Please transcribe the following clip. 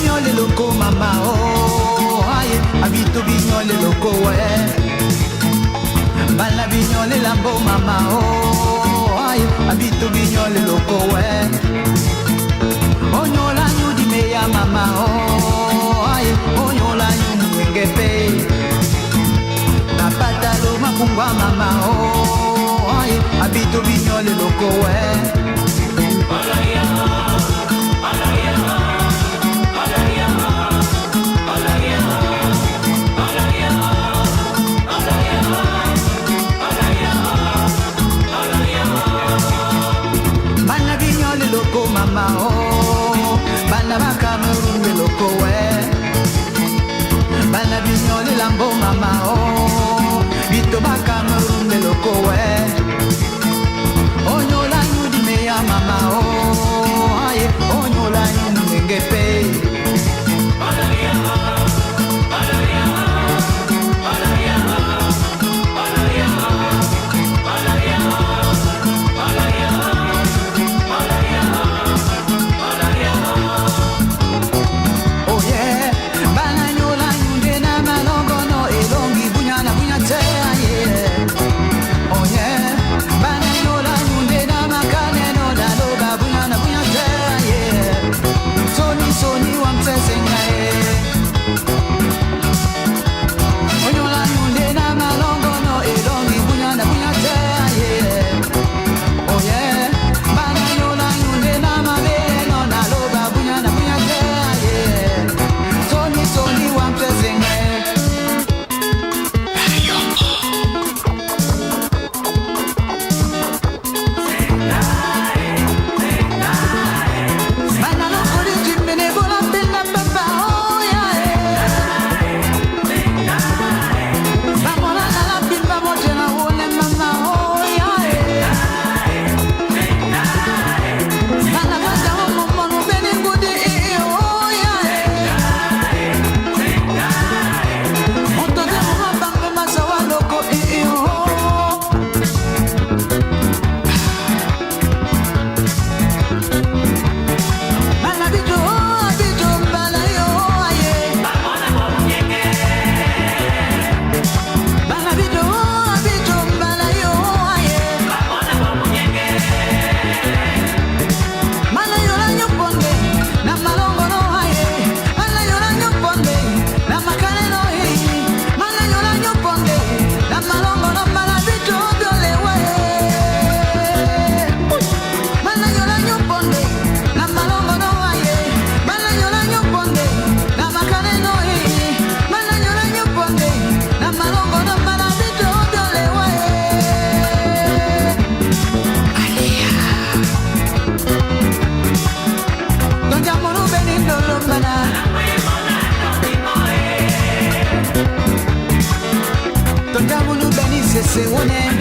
bignole loco mama oh aye abito bignole loco balla bignole lambo mama oh aye abito bignole loco onyola nyudi meya mama oh aye onyola nyudi ngepe na patalo makungwa mama oh aye abito bignole loco mama oh bana ba Cameroun de loko bana bignole lambo mama oh bito ba Cameroun de loko onyola nyudi meya mama oh aye onyola nyudi ngepe se une